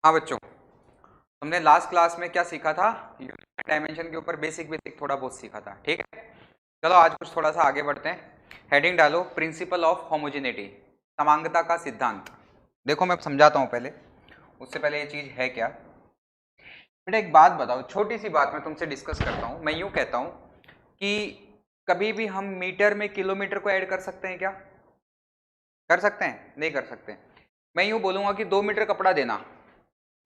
हाँ बच्चों, हमने लास्ट क्लास में क्या सीखा था? यूनिट डायमेंशन के ऊपर बेसिक बेसिक थोड़ा बहुत सीखा था। ठीक है, चलो आज कुछ थोड़ा सा आगे बढ़ते हैं। हेडिंग डालो प्रिंसिपल ऑफ होमोजेनिटी, समांगता का सिद्धांत। देखो मैं समझाता हूँ पहले, उससे पहले ये चीज है क्या। बेटा एक बात बताओ, छोटी सी बात मैं तुमसे डिस्कस करता हूँ। मैं यूँ कहता हूँ कि कभी भी हम मीटर में किलोमीटर को ऐड कर सकते हैं क्या? कर सकते हैं? नहीं कर सकते। मैं यूँ बोलूँगा कि 2 मीटर कपड़ा देना,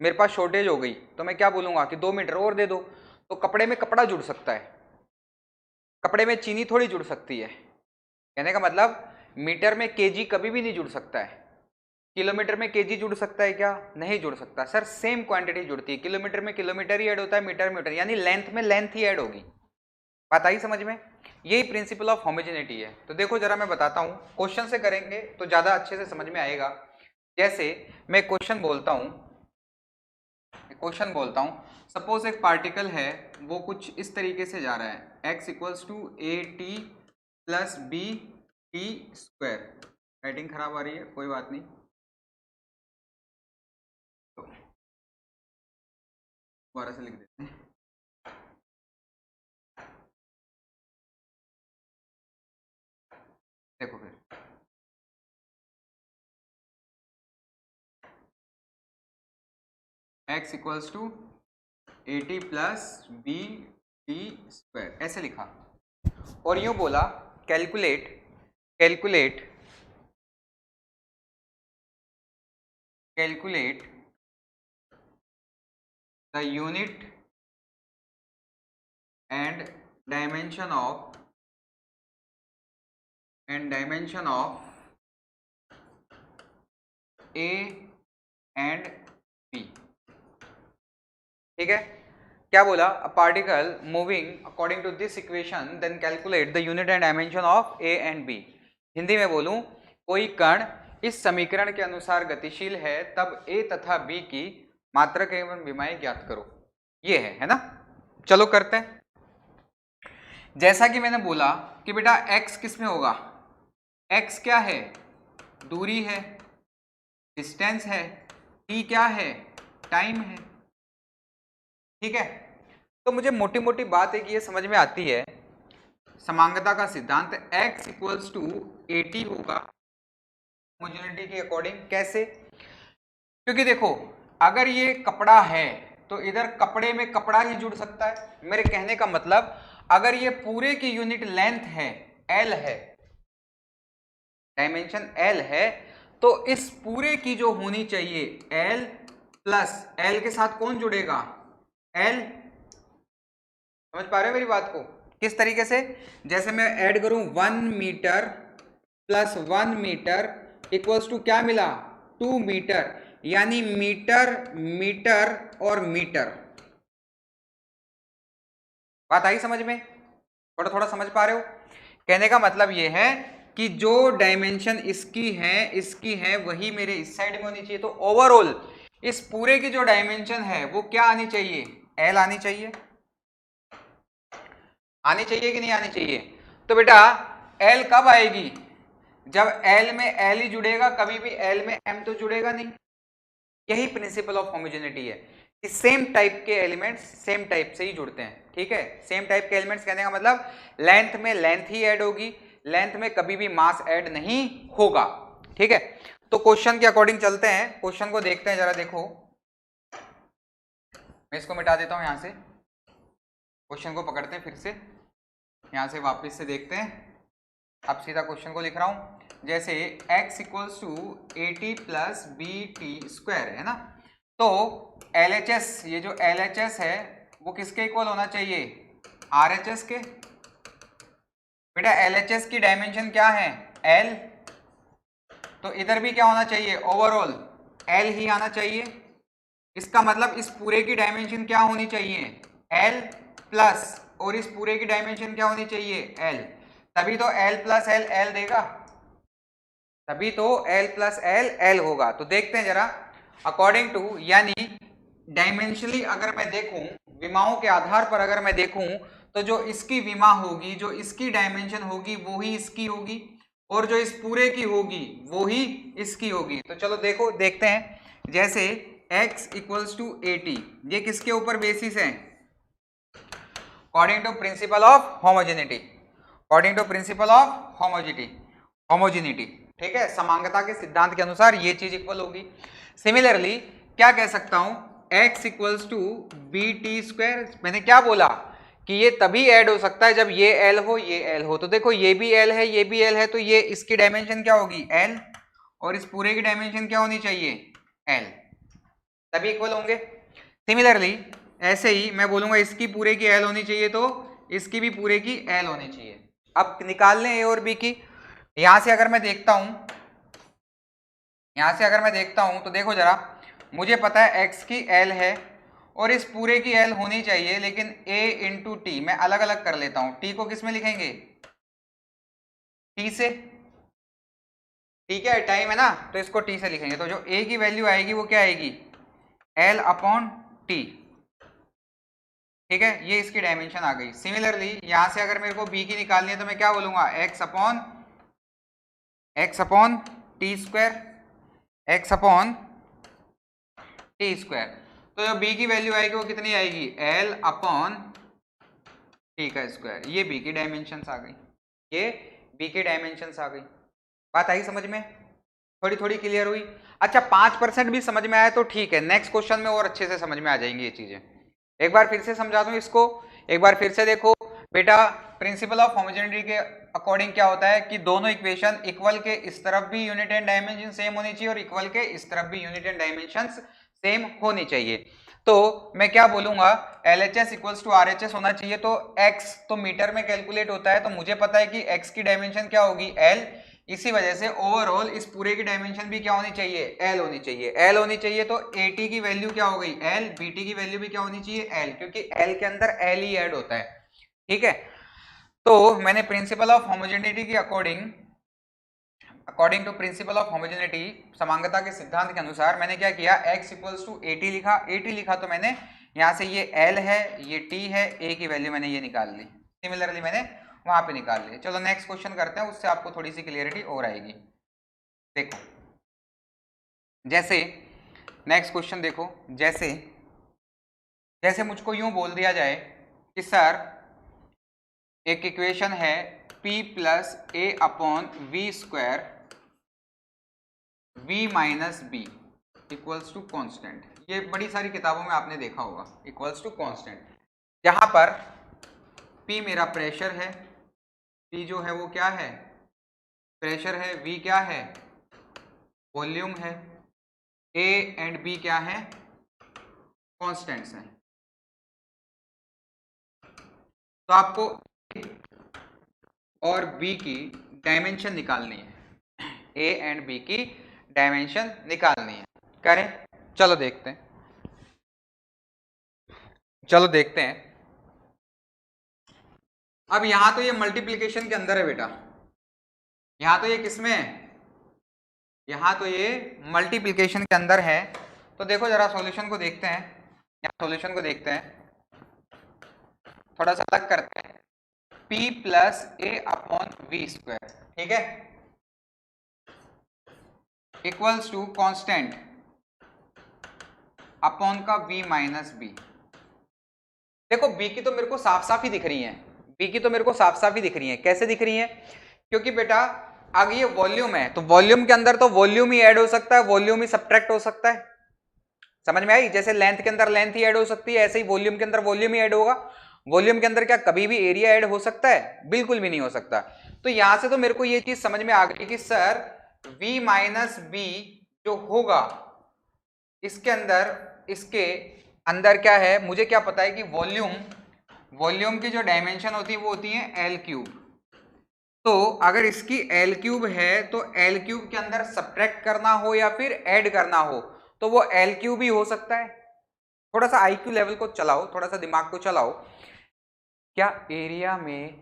मेरे पास शॉर्टेज हो गई तो मैं क्या बोलूंगा कि 2 मीटर और दे दो। तो कपड़े में कपड़ा जुड़ सकता है, कपड़े में चीनी थोड़ी जुड़ सकती है। कहने का मतलब मीटर में केजी कभी भी नहीं जुड़ सकता है। किलोमीटर में केजी जुड़ सकता है क्या? नहीं जुड़ सकता सर। सेम क्वांटिटी जुड़ती है, किलोमीटर में किलोमीटर ही ऐड होता है, मीटर में मीटर, यानी लेंथ में लेंथ ही ऐड होगी। बात आई समझ में? यही प्रिंसिपल ऑफ होमोजेनिटी है। तो देखो जरा मैं बताता हूं, क्वेश्चन से करेंगे तो ज्यादा अच्छे से समझ में आएगा। जैसे मैं क्वेश्चन बोलता हूं, सपोज एक पार्टिकल है, वो कुछ इस तरीके से जा रहा है, x equals to A T plus B T square. Writing खराब आ रही है, कोई बात नहीं, तो दोबारा से लिख देते हैं। देखो फिर x equals to A T plus B T square ऐसे लिखा, और यूं बोला calculate calculate calculate the unit and dimension of A and B. ठीक है, क्या बोला? A particle moving according to this equation then calculate the unit and dimension of A and B. Hindi में बोलूं, कोई कण इस समीकरण के अनुसार गतिशील है तब ए तथा बी की मात्रक एवं विमाएं ज्ञात करो। ये है ना? चलो करते हैं। जैसा कि मैंने बोला कि बेटा x किस में होगा? x क्या है? दूरी है, डिस्टेंस है। t क्या है? टाइम है। ठीक है, तो मुझे मोटी मोटी बात एक ये समझ में आती है, समांगता का सिद्धांत x equals to A T होगा होमोजेनिटी के अकॉर्डिंग। कैसे? क्योंकि देखो, अगर ये कपड़ा है तो इधर कपड़े में कपड़ा ही जुड़ सकता है। मेरे कहने का मतलब, अगर ये पूरे की यूनिट लेंथ है, L है, डायमेंशन L है, तो इस पूरे की जो होनी चाहिए L प्लस L के साथ कौन जुड़ेगा? L। समझ पा रहे हो मेरी बात को? किस तरीके से? जैसे मैं ऐड करूं 1 metre plus 1 metre equals to क्या मिला? 2 मीटर, यानी मीटर मीटर और मीटर। बात आई समझ में? थोड़ा थोड़ा समझ पा रहे हो? कहने का मतलब यह है कि जो डायमेंशन इसकी है वही मेरे इस साइड में होनी चाहिए। तो ओवरऑल इस पूरे की जो डायमेंशन है वो क्या आनी चाहिए? L आनी चाहिए। आनी चाहिए कि नहीं आनी चाहिए? तो बेटा L कब आएगी? जब L में L ही जुड़ेगा, कभी भी L में M तो जुड़ेगा नहीं। यही प्रिंसिपल ऑफ होमोजेनिटी है कि सेम टाइप के एलिमेंट्स सेम टाइप से ही जुड़ते हैं। ठीक है, सेम टाइप के एलिमेंट्स कहने का मतलब लेंथ में लेंथ ही ऐड होगी, लेंथ में कभी भी मास ऐड नहीं होगा। ठीक है, तो क्वेश्चन के अकॉर्डिंग चलते हैं, क्वेश्चन को देखते हैं जरा। देखो मैं इसको मिटा देता हूं, यहां से क्वेश्चन को पकड़ते हैं, फिर से यहां से वापस से देखते हैं। अब सीधा क्वेश्चन को लिख रहा हूं, जैसे x equals to A T plus B T square है ना, तो LHS, ये जो LHS है वो किसके इक्वल होना चाहिए? RHS के। बेटा LHS की डायमेंशन क्या है? L। तो इधर भी क्या होना चाहिए? ओवरऑल L ही आना चाहिए। इसका मतलब इस पूरे की डायमेंशन क्या होनी चाहिए? L प्लस, और इस पूरे की डायमेंशन क्या होनी चाहिए? L। तभी तो L प्लस L L देगा, तभी तो L प्लस L L होगा। तो देखते हैं जरा अकॉर्डिंग टू, यानी डायमेंशनली अगर मैं देखूं, विमाओं के आधार पर अगर मैं देखूं, तो जो इसकी विमा होगी, जो इसकी डायमेंशन होगी वो ही इसकी होगी, और जो इस पूरे की होगी वो ही इसकी होगी। तो चलो देखो देखते हैं, जैसे x इक्वल्स टू 80, ये किसके ऊपर बेसिस है? According to principle of homogeneity, according to principle of homogeneity, ठीक है, समांगता के सिद्धांत के अनुसार ये चीज इक्वल होगी। सिमिलरली क्या कह सकता हूं, x equals to B T square. मैंने क्या बोला कि ये तभी ऐड हो सकता है जब ये l हो ये l हो। तो देखो ये भी l है ये भी l है, तो ये इसकी डायमेंशन क्या होगी? l, और इस पूरे की डायमेंशन क्या होनी चाहिए? l, तभी इक्वल होंगे। सिमिलरली ऐसे ही मैं बोलूंगा इसकी पूरे की l होनी चाहिए, तो इसकी भी पूरे की l होनी चाहिए। अब निकाल लें a और b की। यहां से अगर मैं देखता हूं, तो देखो जरा, मुझे पता है x की l है और इस पूरे की l होनी चाहिए, लेकिन a इंटू टी मैं अलग अलग कर लेता हूं। t को किस में लिखेंगे? t से, ठीक है, टाइम है ना, तो इसको t से लिखेंगे। तो जो a की वैल्यू आएगी वो क्या आएगी? l अपॉन टी, ठीक है, ये इसकी डायमेंशन आ गई। सिमिलरली यहां से अगर मेरे को b की निकालनी है तो मैं क्या बोलूंगा? x upon T square, x upon T square. तो जो b की वैल्यू आएगी वो कितनी आएगी? l अपॉन टी का स्क्वायर। ये b की डायमेंशंस आ गई, ये b की डायमेंशंस आ गई। बात आई समझ में? थोड़ी थोड़ी क्लियर हुई? अच्छा 5% भी समझ में आया तो ठीक है, नेक्स्ट क्वेश्चन में और अच्छे से समझ में आ जाएंगी ये चीजें। एक बार फिर से समझा दूं इसको, एक बार फिर से देखो बेटा। प्रिंसिपल ऑफ होमोजेनिटी के अकॉर्डिंग क्या होता है कि दोनों इक्वेशन इक्वल के इस तरफ भी यूनिट एंड डायमेंशन सेम होनी चाहिए और इक्वल के इस तरफ भी यूनिट एंड डायमेंशन सेम होनी चाहिए। तो मैं क्या बोलूंगा? LHS इक्वल्स टू RHS होना चाहिए। तो x तो मीटर में कैलकुलेट होता है, तो मुझे पता है कि x की डायमेंशन क्या होगी? l। इसी वजह से ओवरऑल इस पूरे की डायमेंशन भी क्या होनी चाहिए? l होनी चाहिए। l होनी चाहिए तो AT की वैल्यू क्या हो गई? l। BT की वैल्यू भी क्या होनी चाहिए? l, क्योंकि l के अंदर l ही ऐड होता है, ठीक है। तो मैंने प्रिंसिपल ऑफ होमोजेनिटी के according to principle of homogeneity, समांगता के सिद्धांत के अनुसार मैंने क्या किया? x इक्वल्स टू 80 लिखा। 80 लिखा तो मैंने यहां से ये l है ये t है, a की वैल्यू मैंने ये निकाल ली। सिमिलरली मैंने वहां पे निकाल ली। चलो नेक्स्ट क्वेश्चन करते हैं, उससे आपको थोड़ी सी क्लियरिटी और आएगी। देखो जैसे नेक्स्ट क्वेश्चन देखो, जैसे मुझको यूं बोल दिया जाए कि सर एक इक्वेशन है p plus A upon V square v minus B equals to constant. ये बड़ी सारी किताबों में आपने देखा होगा, इक्वल्स टू कॉन्स्टेंट। यहां पर p मेरा प्रेशर है, p जो है वो क्या है? प्रेशर है। v क्या है? वॉल्यूम है। a एंड b क्या है? कॉन्स्टेंट्स हैं। तो आपको a और b की डायमेंशन निकालनी है, a एंड b की डायमेंशन निकालनी है। करें? चलो देखते हैं। अब यहां तो ये मल्टीप्लिकेशन के अंदर है बेटा, यहां तो ये किसमें है? यहां तो ये मल्टीप्लिकेशन के अंदर है। तो देखो जरा सॉल्यूशन को देखते हैं, यहां सॉल्यूशन को देखते हैं, थोड़ा सा अलग करते हैं। p plus A upon V square, ठीक है, इक्वल्स टू कॉन्स्टेंट अपॉन का v माइनस बी। देखो b की तो मेरे को साफ साफ ही दिख रही है, b की तो मेरे को साफ साफ ही दिख रही है। कैसे दिख रही है? क्योंकि बेटा अगर ये वॉल्यूम है तो वॉल्यूम के अंदर तो वॉल्यूम ही ऐड हो सकता है, वॉल्यूम ही सब्ट्रैक्ट हो सकता है। समझ में आई? जैसे लेंथ के अंदर लेंथ ही ऐड हो सकती है, ऐसे ही वॉल्यूम के अंदर वॉल्यूम ही ऐड होगा। वॉल्यूम के अंदर क्या कभी भी एरिया ऐड हो सकता है? बिल्कुल भी नहीं हो सकता। तो यहां से तो मेरे को ये चीज समझ में आ गई कि सर v माइनस बी जो होगा इसके अंदर क्या है? मुझे क्या पता है कि वॉल्यूम की जो डायमेंशन होती है वो होती है एल क्यूब। तो अगर इसकी एल क्यूब है तो एल क्यूब के अंदर सब्ट्रैक्ट करना हो या फिर ऐड करना हो तो वो एल क्यूब ही हो सकता है। थोड़ा सा आईक्यू लेवल को चलाओ, थोड़ा सा दिमाग को चलाओ। क्या एरिया में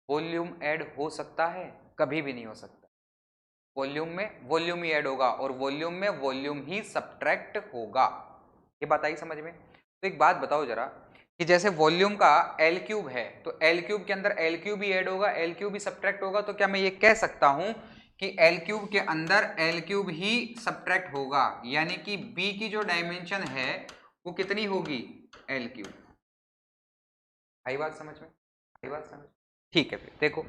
वॉल्यूम ऐड हो सकता है? कभी भी नहीं हो सकता। वॉल्यूम में वॉल्यूम ही ऐड होगा और वॉल्यूम में वॉल्यूम ही सब्ट्रैक्ट होगा। ये बात आई समझ में? तो एक बात बताओ जरा कि जैसे वॉल्यूम का एल क्यूब है तो एल क्यूब के अंदर एल क्यूब ही ऐड होगा, एल क्यूब ही सब्ट्रैक्ट होगा। तो क्या मैं ये कह सकता हूं कि एल क्यूब के अंदर एल क्यूब ही सब्ट्रैक्ट होगा, यानी कि बी की जो डायमेंशन है वो कितनी होगी, एल क्यूब। आई बात समझ में, आई बात समझ, ठीक है। फिर देखो,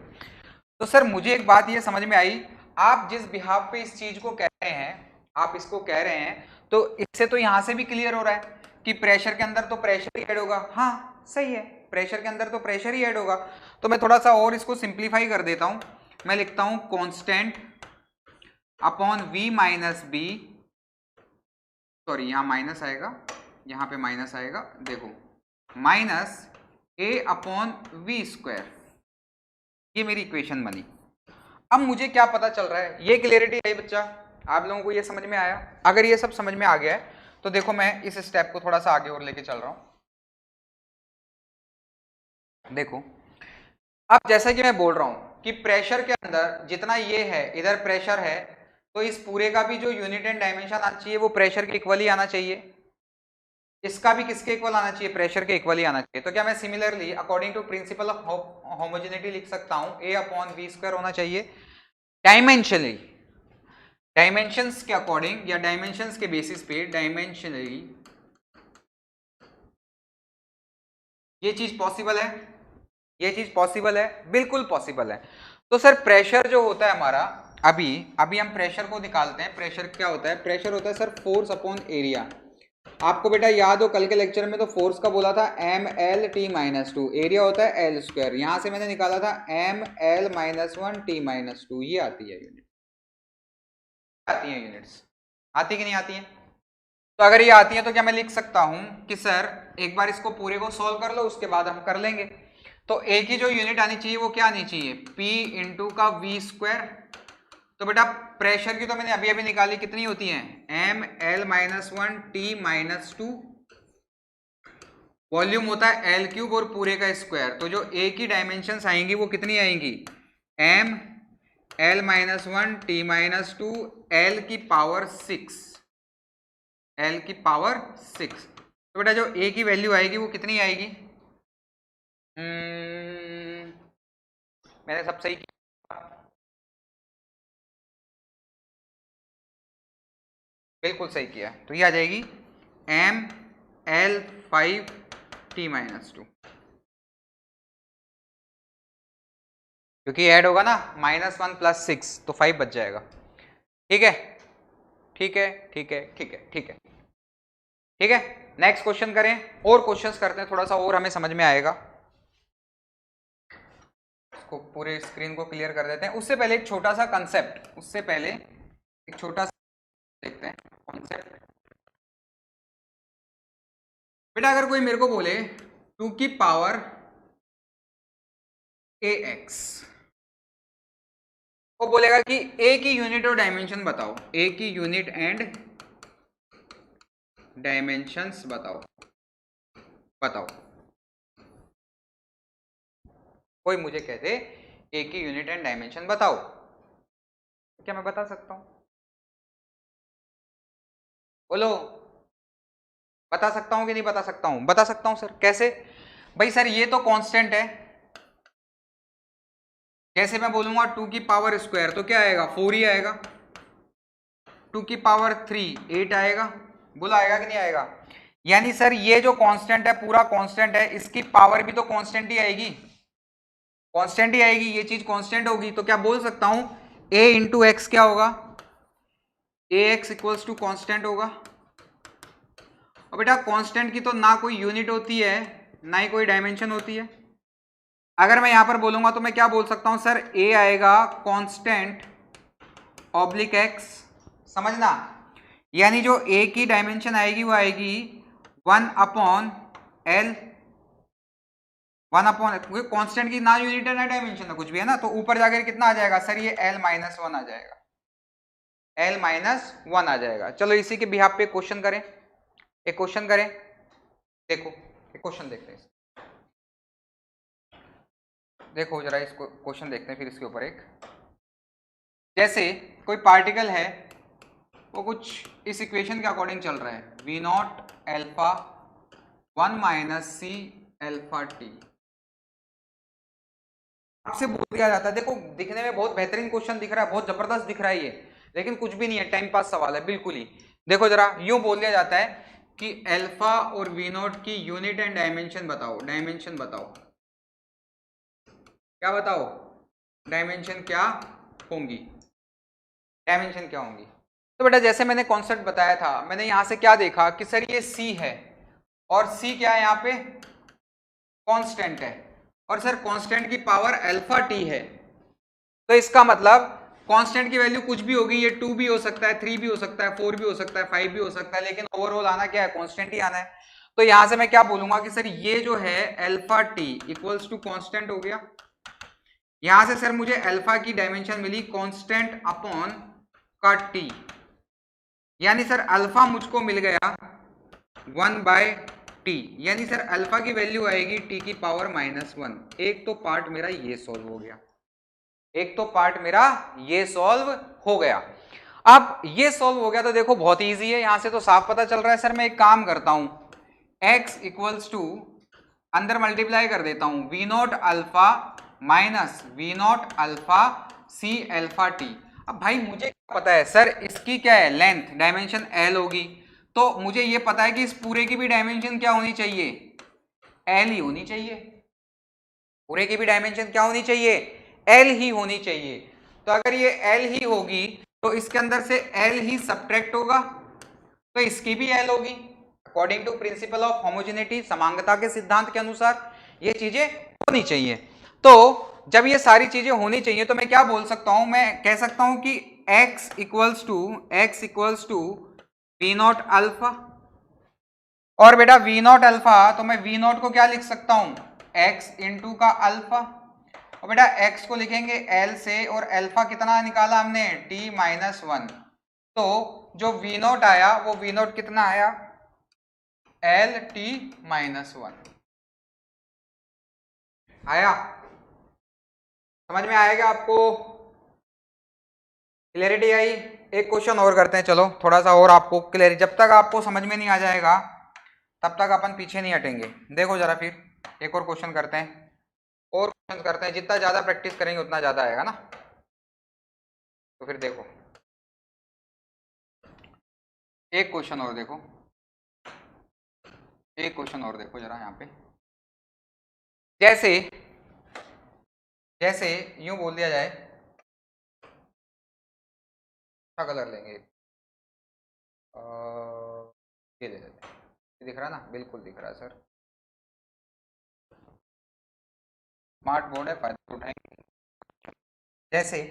तो सर मुझे एक बात ये समझ में आई, आप जिस बिहाफ पे इस चीज को कह रहे हैं, आप इसको कह रहे हैं, तो इससे तो यहां से भी क्लियर हो रहा है कि प्रेशर के अंदर तो प्रेशर ही ऐड होगा। हाँ सही है, प्रेशर के अंदर तो प्रेशर ही ऐड होगा। तो मैं थोड़ा सा और इसको सिंप्लीफाई कर देता हूं, मैं लिखता हूं constant upon v minus B, sorry यहां माइनस आएगा, यहां पे माइनस आएगा, देखो minus a upon V square, ये मेरी इक्वेशन बनी। अब मुझे क्या पता चल रहा है, ये क्लियरिटी आई बच्चा, आप लोगों को ये समझ में आया? अगर ये सब समझ में आ गया है तो देखो मैं इस स्टेप को थोड़ा सा आगे और लेके चल रहा हूं। देखो, अब जैसा कि मैं बोल रहा हूं कि प्रेशर के अंदर जितना ये है, इधर प्रेशर है, तो इस पूरे का भी जो यूनिट एंड डायमेंशन आना चाहिए वो प्रेशर के इक्वल ही आना चाहिए। इसका भी किसके इक्वल आना चाहिए, प्रेशर के इक्वल ही आना चाहिए। तो क्या मैं similarly according to principle of homogeneity लिख सकता हूं, a अपॉन वी स्क्वायर होना चाहिए डायमेंशनली, डायमेंशंस के अकॉर्डिंग या डायमेंशंस के बेसिस पे डायमेंशनली ये चीज पॉसिबल है, ये चीज पॉसिबल है, बिल्कुल पॉसिबल है। तो सर प्रेशर जो होता है हमारा, अभी अभी हम प्रेशर को निकालते हैं। प्रेशर क्या होता है, प्रेशर होता है सर फोर्स अपॉन एरिया। आपको बेटा याद हो कल के लेक्चर में तो फोर्स का बोला था M L T minus two, area होता है एल स्क्वायर, यहां से मैंने निकाला था M L minus one T minus two, ये आती है यूनिट, आती है यूनिट्स, आती कि नहीं आती है? तो अगर ये आती है तो क्या मैं लिख सकता हूं कि सर एक बार इसको पूरे को सॉल्व कर लो, उसके बाद हम कर लेंगे। तो ए की जो यूनिट आनी चाहिए वो क्या आनी चाहिए, P इंटू का वी स्क्वायर। तो बेटा प्रेशर की तो मैंने अभी अभी निकाली, कितनी होती है, M L minus one T minus two, volume होता है एल क्यूब और पूरे का स्क्वायर। तो जो ए की डायमेंशंस आएंगी वो कितनी आएंगी, M L minus one T minus two L की पावर सिक्स, एल की पावर सिक्स। तो बेटा जो ए की वैल्यू आएगी वो कितनी आएगी, मैंने सब सही किया, बिल्कुल सही किया। तो ये आ जाएगी M L five T minus two, क्योंकि ऐड होगा ना माइनस वन प्लस सिक्स, तो फाइव बच जाएगा। ठीक है, ठीक है, ठीक है, ठीक है, ठीक है, ठीक है। नेक्स्ट क्वेश्चन करें, और क्वेश्चंस करते हैं, थोड़ा सा और हमें समझ में आएगा। इसको पूरे स्क्रीन को क्लियर कर देते हैं। उससे पहले एक छोटा सा कंसेप्ट, उससे पहले एक छोटा सा देखते हैं कॉन्सेप्ट। बेटा अगर कोई मेरे को बोले 2 की पावर ax, वो बोलेगा कि a की यूनिट और डायमेंशन बताओ, a की यूनिट एंड डायमेंशंस बताओ, बताओ। कोई मुझे कहते a की यूनिट एंड डायमेंशन बताओ, तो क्या मैं बता सकता हूं, बोलो, बता सकता हूं कि नहीं बता सकता हूं? बता सकता हूं सर, कैसे? भाई सर ये तो कांस्टेंट है, जैसे मैं बोलूंगा 2 की पावर स्क्वायर तो क्या आएगा, 4 ही आएगा। 2 की पावर 3 8 आएगा, बोला आएगा कि नहीं आएगा? यानी सर ये जो कांस्टेंट है पूरा कांस्टेंट है, इसकी पावर भी तो कांस्टेंट ही आएगी, कांस्टेंट ही आएगी, ये चीज कांस्टेंट होगी। तो क्या बोल सकता हूं a इंटू एक्स क्या होगा, ए एक्स इक्वल्स टू कॉन्स्टेंट होगा। और बेटा कांस्टेंट की तो ना कोई यूनिट होती है ना ही कोई डायमेंशन होती है। अगर मैं यहां पर बोलूंगा तो मैं क्या बोल सकता हूं सर, a आएगा कांस्टेंट ऑब्लिक एक्स, समझना, यानी जो a की डायमेंशन आएगी वो आएगी 1 अपॉन एल, 1 अपॉन, क्योंकि कांस्टेंट की ना यूनिट है ना डायमेंशन है, कुछ भी है ना, तो ऊपर जाकर कितना आ जाएगा सर, ये l माइनस वन आ जाएगा, l माइनस वन आ जाएगा। चलो इसी के बिहाफ पे क्वेश्चन करें, एक क्वेश्चन करें, देखो एक क्वेश्चन देखते हैं, देखो जरा इसको क्वेश्चन देखते हैं फिर इसके ऊपर एक। जैसे कोई पार्टिकल है वो कुछ इस इक्वेशन के अकॉर्डिंग चल रहा है, V naught alpha 1 minus C alpha T, आपसे बोल दिया जाता है, देखो दिखने में बहुत बेहतरीन क्वेश्चन दिख रहा है, बहुत जबरदस्त दिख रहा है ये, लेकिन कुछ भी नहीं है, टाइम पास सवाल है बिल्कुल ही। देखो जरा यूं बोल दिया जाता है कि अल्फा और वी नॉट की यूनिट एंड डायमेंशन बताओ, डायमेंशन बताओ, क्या बताओ, डायमेंशन क्या होंगी, डायमेंशन क्या होंगी। तो बेटा जैसे मैंने कॉन्सेप्ट बताया था, मैंने यहां से क्या देखा कि सर ये सी है और सी क्या है, यहाँ पे कांस्टेंट है, और सर कांस्टेंट की पावर अल्फा टी है, तो इसका मतलब कांस्टेंट की वैल्यू कुछ भी होगी, ये 2 भी हो सकता है, 3 भी हो सकता है, 4 भी हो सकता है, 5 भी हो सकता है, लेकिन ओवरऑल आना क्या है, कांस्टेंट ही आना है। तो यहां से मैं क्या बोलूंगा कि सर ये जो है alpha T equals to constant हो गया। यहां से सर मुझे अल्फा की डायमेंशन मिली कांस्टेंट अपॉन का टी, यानी सर अल्फा मुझको मिल गया 1/t, यानी सर अल्फा की वैल्यू आएगी t की पावर -1। एक तो पार्ट मेरा ये सॉल्व हो गया, एक तो पार्ट मेरा ये सॉल्व हो गया। अब ये सॉल्व हो गया तो देखो बहुत इजी है, यहां से तो साफ पता चल रहा है। सर मैं एक काम करता हूं, x इक्वल्स टू अंदर मल्टीप्लाई कर देता हूं V naught alpha minus V naught alpha C alpha T. अब भाई मुझे क्या पता है सर इसकी क्या है, लेंथ डायमेंशन l होगी, तो मुझे ये पता है कि इस पूरे की भी डायमेंशन क्या होनी चाहिए, l ही होनी चाहिए, पूरे की भी डायमेंशन क्या होनी चाहिए, l ही होनी चाहिए। तो अगर ये l ही होगी तो इसके अंदर से l ही सब्ट्रैक्ट होगा, तो इसकी भी l होगी। According to principle of homogeneity, समांगता के सिद्धांत के अनुसार ये चीजें होनी चाहिए। तो जब ये सारी चीजें होनी चाहिए तो मैं क्या बोल सकता हूं, मैं कह सकता हूं कि x equals to V naught alpha, और बेटा वी नॉट अल्फा तो मैं वी नॉट को क्या लिख सकता हूं, x इंटू का अल्फा, और बेटा x को लिखेंगे l से, और अल्फा कितना निकाला हमने t-1, तो जो वी नॉट आया वो वी नॉट कितना आया l-t-1 आया। समझ में आएगा आपको, क्लियरिटी आई। एक क्वेश्चन और करते हैं, चलो थोड़ा सा और आपको क्लियरिटी, जब तक आपको समझ में नहीं आ जाएगा तब तक अपन पीछे नहीं हटेंगे। देखो जरा फिर एक और क्वेश्चन करते हैं, और क्वेश्चन करते हैं, जितना ज्यादा प्रैक्टिस करेंगे उतना ज्यादा आएगा ना। तो फिर देखो एक क्वेश्चन और देखो, एक क्वेश्चन और देखो जरा यहाँ पे, जैसे जैसे यूं बोल दिया जाए, क्या कलर लेंगे, ये ले लेते हैं, दिख रहा है ना, बिल्कुल दिख रहा है सर, स्मार्ट बोर्ड है, फायदा उठाएंगे। जैसे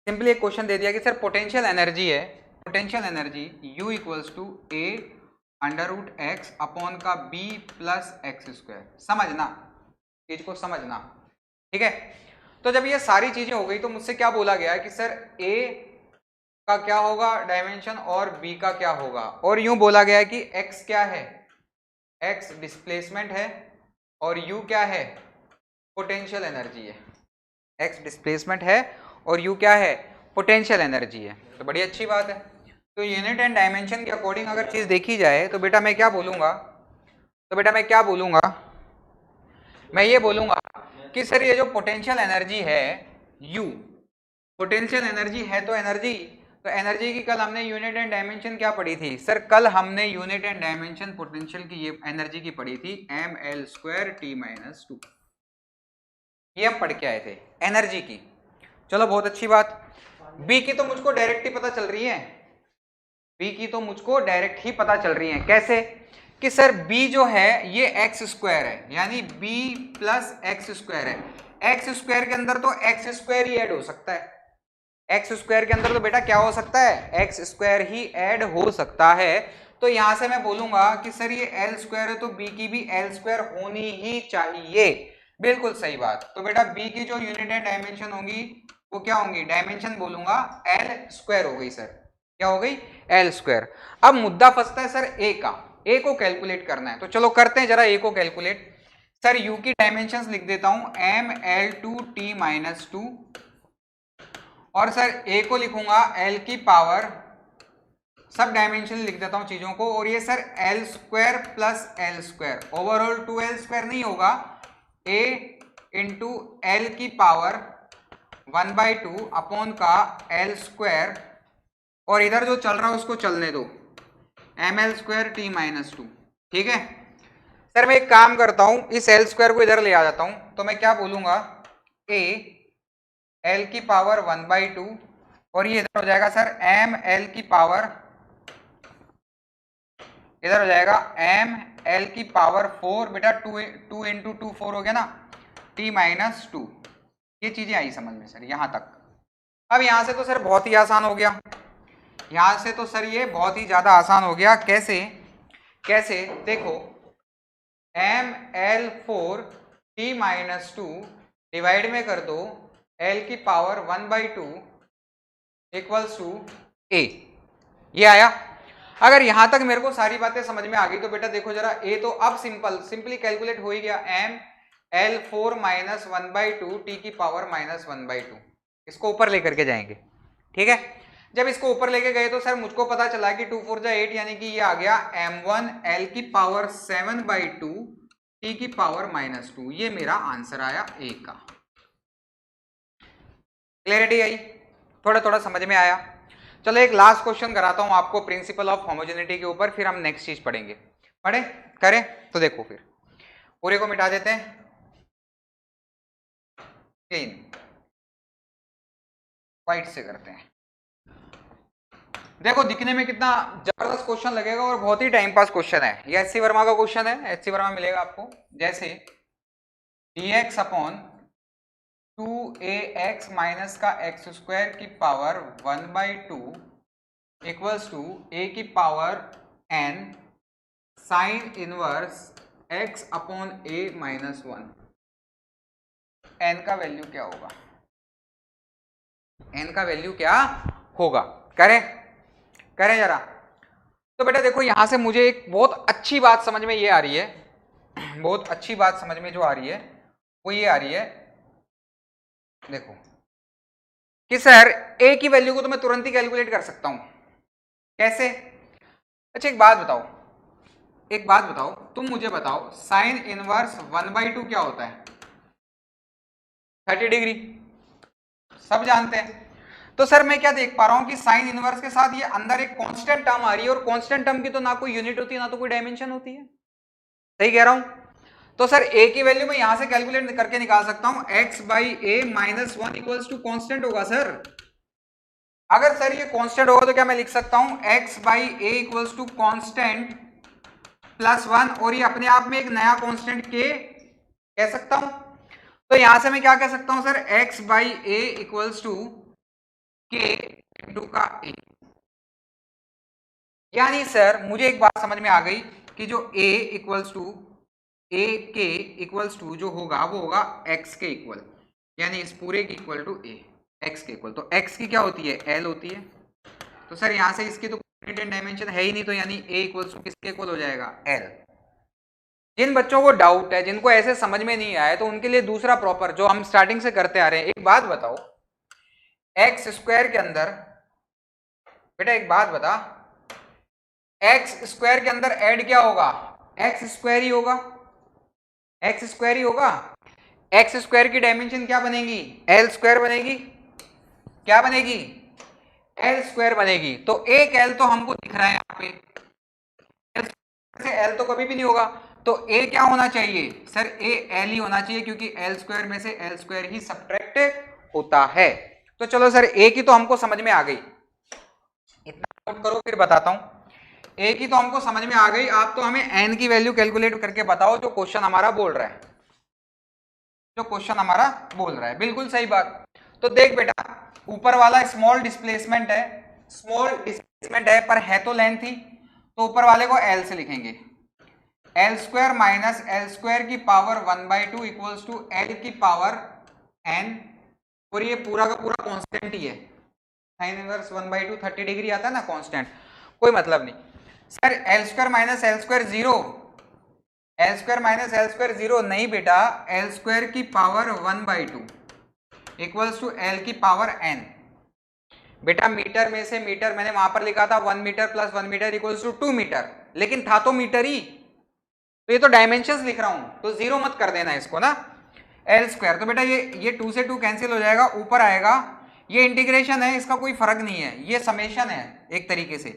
सिंपली एक क्वेश्चन दे दिया कि सर पोटेंशियल एनर्जी है, potential energy U equals to A √x upon का B प्लस x², समझना चीज को, समझना ठीक है। तो जब ये सारी चीजें हो गई तो मुझसे क्या बोला गया है कि सर A का क्या होगा डायमेंशन और B का क्या होगा, और यूं बोला गया है कि x क्या है, x डिस्प्लेसमेंट है, और U क्या है, पोटेंशियल एनर्जी है। x डिस्प्लेसमेंट है और U क्या है, पोटेंशियल एनर्जी है। तो बड़ी अच्छी बात है। तो यूनिट एंड डायमेंशन के अकॉर्डिंग अगर चीज देखी जाए तो बेटा मैं क्या बोलूंगा, मैं ये बोलूंगा कि सर ये जो पोटेंशियल एनर्जी है U, पोटेंशियल एनर्जी है तो एनर्जी की कल हमने यूनिट एंड डायमेंशन क्या पढ़ी थी सर, कल हमने यूनिट एंड डायमेंशन पोटेंशियल की ये एनर्जी की पढ़ी थी ml²t-2, ये हम पढ़ के आए थे एनर्जी की। चलो बहुत अच्छी बात। बी की तो मुझको डायरेक्ट ही पता चल रही है, बी की तो मुझको डायरेक्ट ही पता चल रही है। कैसे कि सर बी जो है ये x² है, यानी b प्लस x² है। x² के अंदर तो x² ही ऐड हो सकता है, x² के अंदर तो बेटा क्या हो सकता है, x² ही ऐड हो सकता है। तो यहां से मैं बोलूंगा कि सर ये l² है तो b की भी l² होनी ही चाहिए, बिल्कुल सही बात। तो बेटा b की जो यूनिट एंड डायमेंशन होंगी वो क्या होंगी, डायमेंशन बोलूंगा l² हो गई सर, क्या हो गई l²। अब मुद्दा फंसता है सर a का, a को कैलकुलेट करना है, तो चलो करते हैं जरा a को कैलकुलेट। सर u की डायमेंशंस लिख देता हूं ml2t-2, और सर a को लिखूंगा l की पावर, सब डायमेंशन लिख देता हूं चीजों को, और ये sir l² plus l², overall 2l² नहीं होगा, a इंटू एल की पावर 1/2 अपॉन का एल स्क्वायर, और इधर जो चल रहा है उसको चलने दो, ml² t-2। ठीक है सर, मैं एक काम करता हूं, इस एल स्क्वायर को इधर ले आ जाता हूं, तो मैं क्या बोलूंगा, a एल की पावर 1/2, और ये इधर हो जाएगा सर m एल की पावर, इधर हो जाएगा m एल की पावर 4, बेटा 2 इंटू 2 4 हो गया ना, t-2। ये चीजें आई समझ में सर यहां तक। अब यहां से तो सर बहुत ही आसान हो गया, यहां से तो सर ये बहुत ही ज्यादा आसान हो गया। कैसे कैसे देखो, ml4 t-2 डिवाइड में कर दो l की पावर 1/2 इक्वल्स टू a, ये आया। अगर यहां तक मेरे को सारी बातें समझ में आ गई तो बेटा देखो जरा, a तो अब सिंपली कैलकुलेट हो ही गया, ml4 माइनस 1/2 t की पावर -1/2, इसको ऊपर लेकर के जाएंगे। ठीक है, जब इसको ऊपर लेके गए तो सर मुझको पता चला कि 2 4 8, यानी कि ये आ गया m1 l की पावर 7/2 t की पावर -2, ये मेरा आंसर आया a का। क्लियरिटी आई, थोड़ा थोड़ा समझ में आया। चलो एक लास्ट क्वेश्चन कराता हूं आपको प्रिंसिपल ऑफ होमोजेनिटी के ऊपर, फिर हम नेक्स्ट चीज पढ़ेंगे। पढ़े करें तो देखो, फिर पूरे को मिटा देते हैं, 3 व्हाइट से करते हैं। देखो दिखने में कितना जबरदस्त क्वेश्चन लगेगा और बहुत ही टाइम पास क्वेश्चन है, ये एच सी वर्मा का क्वेश्चन है, एच सी वर्मा मिलेगा आपको। जैसे dx अपॉन 2ax माइनस का x² की पावर 1/2 इक्वल्स टू a की power n sine inverse x upon a minus 1, n का वैल्यू क्या होगा, n का वैल्यू क्या होगा, करें जरा। तो बेटा देखो यहां से मुझे एक बहुत अच्छी बात समझ में ये आ रही है, बहुत अच्छी बात समझ में जो आ रही है वो ये आ रही है, देखो कि सर a की वैल्यू को तो मैं तुरंत ही कैलकुलेट कर सकता हूं। कैसे? अच्छा एक बात बताओ, तुम मुझे बताओ साइन इनवर्स 1/2 क्या होता है? 30 डिग्री, सब जानते हैं। तो सर मैं क्या देख पा रहा हूं कि साइन इनवर्स के साथ ये अंदर एक कांस्टेंट टर्म आ रही है, और कांस्टेंट टर्म की तो ना कोई यूनिट होती है ना तो कोई डायमेंशन होती है, सही कह रहा हूं? तो सर a की वैल्यू मैं यहां से कैलकुलेट करके निकाल सकता हूं, x/a minus 1 equals to constant होगा सर। अगर सर ये कांस्टेंट होगा तो क्या मैं लिख सकता हूं x/a equals to constant plus 1, और ये अपने आप में एक नया कांस्टेंट k कह सकता हूं। तो यहां से मैं क्या कह सकता हूं sir, x/a equals to k into का a। यानी सर मुझे एक बात समझ में आ गई कि जो a equals to a k equals to जो होगा वो होगा x के इक्वल, यानी इस पूरे की इक्वल टू a, x के इक्वल। तो x की क्या होती है, l होती है। तो सर यहां से इसकी तो डायमेंशन है ही नहीं, तो यानी a इक्वल्स टू किसके इक्वल हो जाएगा, l। जिन बच्चों को डाउट है, जिनको ऐसे समझ में नहीं आया, तो उनके लिए दूसरा प्रॉपर जो हम स्टार्टिंग से करते आ रहे हैं। एक बात बताओ, x² के अंदर, बेटा एक बात बता, x² के अंदर ऐड क्या होगा, x² ही होगा, x² ही होगा। x² की डायमेंशन क्या बनेगी, l² बनेगी। क्या बनेगी, l² बनेगी। तो एक l तो हमको दिख रहा है यहाँ पे, से l तो कभी भी नहीं होगा, तो a क्या होना चाहिए सर, a l ही होना चाहिए, क्योंकि l² में से l² ही सब्ट्रैक्ट होता है। तो चलो सर a की तो हमको समझ में आ गई, इतना नोट करो फिर बताता हूं। a की तो हमको समझ में आ गई, आप तो हमें n की वैल्यू कैलकुलेट करके बताओ जो क्वेश्चन हमारा बोल रहा है, बिल्कुल सही बात। तो देख बेटा, ऊपर वाला स्मॉल डिस्प्लेसमेंट है, पर है तो लेंथ ही, तो ऊपर वाले को l से लिखेंगे, l² माइनस l² की पावर 1/2 इक्वल्स टू l की पावर n, और ये पूरा का पूरा कांस्टेंट ही है। साइन इनवर्स 1/2 30 डिग्री आता है ना कांस्टेंट, कोई मतलब नहीं। Sir l² minus l² 0, l² minus l² 0 नहीं बेटा, l² की पावर 1/2 इक्वल्स टू l की पावर n। बेटा मीटर में से मीटर, मैंने वहां पर लिखा था 1 metre plus 1 metre equals to 2 metre, लेकिन था तो मीटर ही, तो ये तो डायमेंशंस लिख रहा हूं, तो 0 मत कर देना इसको ना। L square. तो बेटा ये 2 से 2 कैंसिल हो जाएगा, ऊपर आएगा, ये इंटीग्रेशन है, इसका कोई फर्क नहीं है, ये समेशन है एक तरीके से।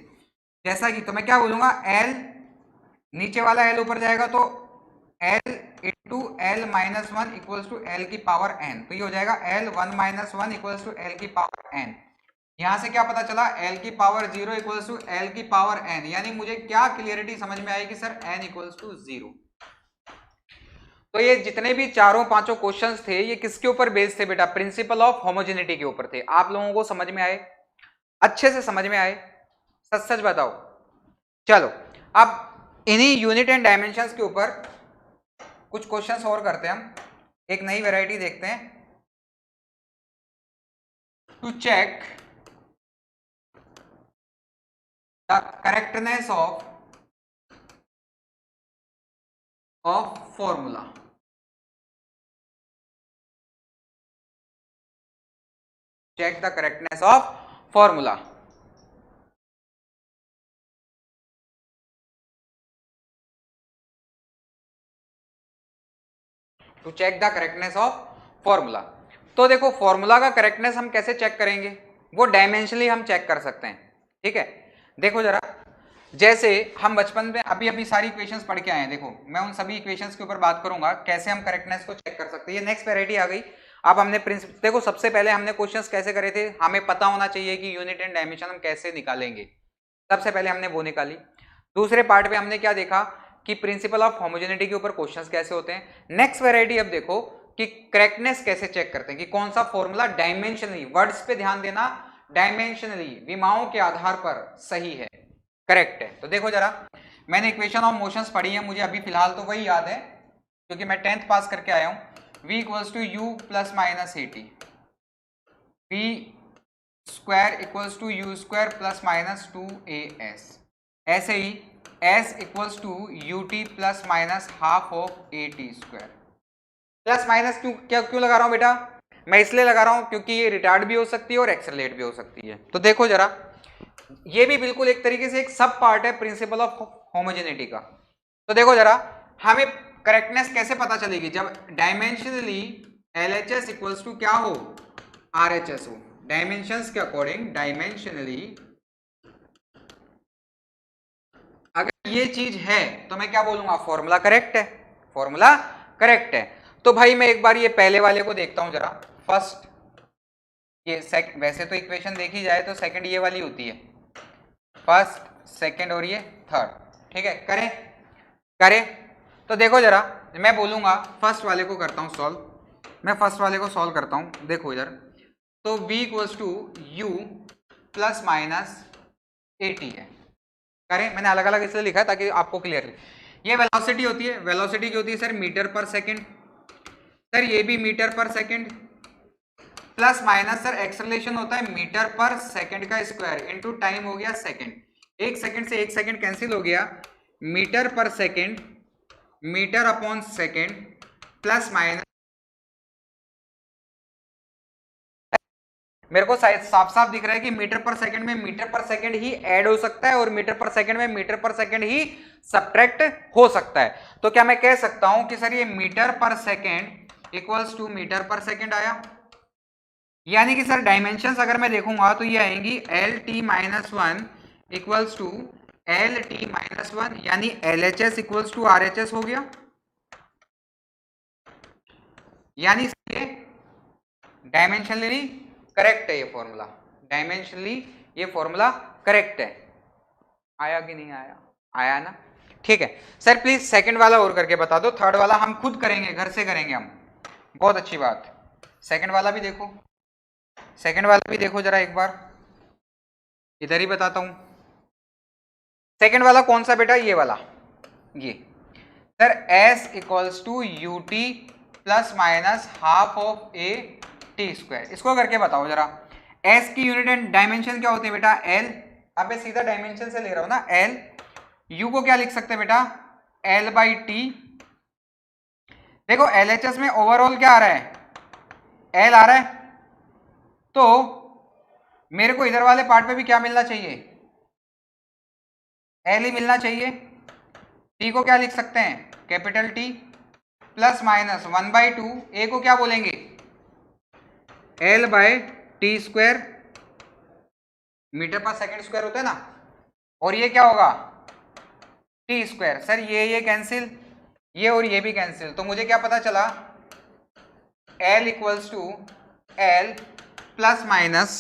जैसा कि तो मैं क्या बोलूंगा, एल नीचे वाला एल ऊपर जाएगा तो L into L minus one equals to L की पावर एन। तो ये हो जाएगा L one minus one equals to L की पावर एन। यहां से क्या पता चला, एल की पावर 0 इक्वल्स टू एल की पावर एन। यानी मुझे क्या क्लियरिटी समझ में आई कि सर एन इक्वल्स टू 0। तो ये जितने भी चारों पांचों क्वेश्चंस थे ये किसके ऊपर बेस्ड थे बेटा, प्रिंसिपल ऑफ होमोजेनिटी के ऊपर थे। आप लोगों को समझ में आए, अच्छे से समझ में आए, सच सच बताओ। चलो अब इन्हीं यूनिट एंड डायमेंशंस के ऊपर कुछ क्वेश्चंस और करते हैं हम, एक नई वैरायटी देखते हैं। To check the correctness of formula. Check the correctness of formula. To check the correctness of formula. तो देखो फॉर्मूला का करेक्टनेस हम कैसे चेक करेंगे, वो डायमेंशनली हम चेक कर सकते हैं। ठीक है, देखो जरा, जैसे हम बचपन में अभी अभी सारी इक्वेशंस पढ़ के आए हैं, देखो मैं उन सभी इक्वेशंस के ऊपर बात करूंगा कैसे हम करेक्टनेस को चेक कर सकते हैं। ये नेक्स्ट वैरायटी आ गई। अब हमने प्रिंसिपल, देखो सबसे पहले हमने क्वेश्चंस कैसे करे थे, हमें पता होना चाहिए कि यूनिट एंड डायमेंशन हम कैसे निकालेंगे, सबसे पहले हमने वो निकाली। दूसरे पार्ट में हमने क्या देखा कि प्रिंसिपल ऑफ होमोजेनिटी के ऊपर क्वेश्चंस कैसे होते हैं। नेक्स्ट वैरायटी अब देखो कि करेक्टनेस कैसे चेक करते हैं, कि कौन सा फॉर्मूला डायमेंशनली, वर्ड्स पे ध्यान देना, डायमेंशनली विमाओं के आधार पर सही है, करेक्ट है। तो देखो जरा, मैंने इक्वेशन ऑफ मोशंस पढ़ी है, मुझे अभी फिलहाल तो वही याद है क्योंकि मैं 10th पास करके आया हूं। v equals to U plus minus A T, V square equals to U square plus minus 2as। ऐसे ही s equals to U T plus minus half of A T square. Plus minus क्यों लगा रहा हूं बेटा, मैं इसलिए लगा रहा हूं क्योंकि ये रिटार्ड भी हो सकती है और एक्सेलरेट भी हो सकती है। तो देखो जरा, ये भी बिल्कुल एक तरीके से एक सब पार्ट है प्रिंसिपल ऑफ होमोजेनिटी का। तो देखो जरा, हमें करेक्टनेस कैसे पता चलेगी, जब डायमेंशनली LHS इक्वल्स टू क्या हो, RHS हो। डायमेंशंस के अकॉर्डिंग डायमेंशनली अगर ये चीज है तो मैं क्या बोलूंगा, फॉर्मूला करेक्ट है, फॉर्मूला करेक्ट है। तो भाई मैं एक बार ये पहले वाले को देखता हूं जरा, फर्स्ट ये सेकंड, वैसे तो इक्वेशन देखी जाए तो सेकंड ये वाली होती है, फर्स्ट सेकंड और ये थर्ड। ठीक है, करें करें। तो देखो जरा, मैं बोलूंगा फर्स्ट वाले को करता हूं सॉल्व, मैं फर्स्ट वाले को सॉल्व करता हूं। देखो इधर, तो v equals to U plus minus A T है। करें, मैंने अलग अलग इसलिए लिखा है ताकि आपको क्लियर। ये वेलोसिटी होती है, वेलोसिटी की होती है सर मीटर पर सेकंड, सर ये भी मीटर पर second, plus minus sir acceleration होता है मीटर पर सेकंड का स्क्वायर इनटू टाइम हो गया सेकंड। एक सेकंड से एक सेकंड कैंसिल हो गया, मीटर पर second metre upon second plus minus, मेरे को साफ साफ दिख रहा है कि मीटर पर सेकंड में मीटर पर सेकंड ही ऐड हो सकता है और मीटर पर सेकंड में मीटर पर सेकंड ही सब्ट्रैक्ट हो सकता है। तो क्या मैं कह सकता हूं कि सर ये मीटर पर सेकंड इक्वल्स टू मीटर पर सेकंड आया, यानी कि सर डायमेंशंस अगर मैं देखूंगा तो ये आएंगी L T minus one equals to L T minus one, यानी L H S equals to R H S हो गया, यानी डायमेंशनली करेक्ट है ये फॉर्मूला, डायमेंशनली ये फॉर्मूला करेक्ट है। आया कि नहीं आया, आया ना, ठीक है। सर प्लीज सेकंड वाला और करके बता दो, थर्ड वाला हम खुद करेंगे, घर से करेंगे हम, बहुत अच्छी बात। सेकंड वाला भी देखो, सेकंड वाला भी देखो जरा एक बार, इधर ही बताता हूं। सेकंड वाला कौन सा बेटा, ये वाला, ये sir s equals to U T plus minus half of A T square. इसको करके बताओ जरा, s की यूनिट एंड डायमेंशन क्या होते हैं बेटा, l। अब मैं सीधा डायमेंशन से ले रहा हूं ना, l। u को क्या लिख सकते हैं बेटा, l बाई टी। देखो LHS में ओवरऑल क्या आ रहा है, l आ रहा है, तो मेरे को इधर वाले पार्ट पे भी क्या मिलना चाहिए, l ही मिलना चाहिए। t को क्या लिख सकते हैं, कैपिटल T। प्लस माइनस 1/2, ए को क्या बोलेंगे L/t², मीटर पर सेकंड स्क्वायर होता है ना, और ये क्या होगा t²। सर ये कैंसिल, ये और ये भी कैंसिल, तो मुझे क्या पता चला L equals to L plus minus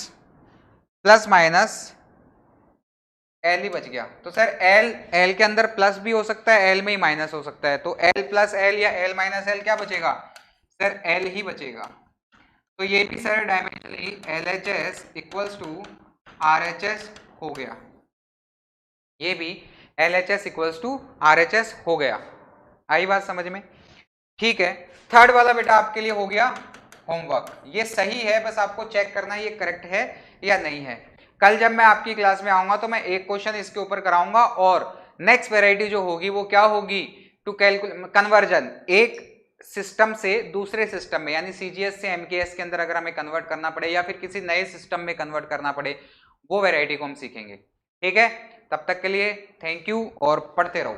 L ही बच गया। तो सर L के अंदर प्लस भी हो सकता है, L में ही माइनस हो सकता है, तो L प्लस L या L माइनस L क्या बचेगा सर L ही बचेगा। तो ये भी sir dimensionally LHS equals to RHS हो गया, ये भी LHS इक्वल्स टू RHS हो गया। आई बात समझ में? ठीक है, थर्ड वाला बेटा आपके लिए हो गया होमवर्क, ये सही है, बस आपको चेक करना है ये करेक्ट है या नहीं है। कल जब मैं आपकी क्लास में आऊंगा तो मैं एक क्वेश्चन इसके ऊपर कराऊंगा, और नेक्स्ट वैरायटी जो होगी वो क्या होगी, टू कैलकुलेट कन्वर्जन, एक सिस्टम से दूसरे सिस्टम में, यानी सीजीएस से एमकेएस के अंदर अगर हमें कन्वर्ट करना पड़े या फिर किसी नए सिस्टम में कन्वर्ट करना पड़े, वो वैरायटी को हम सीखेंगे। ठीक है, तब तक के लिए थैंक यू और पढ़ते रहो।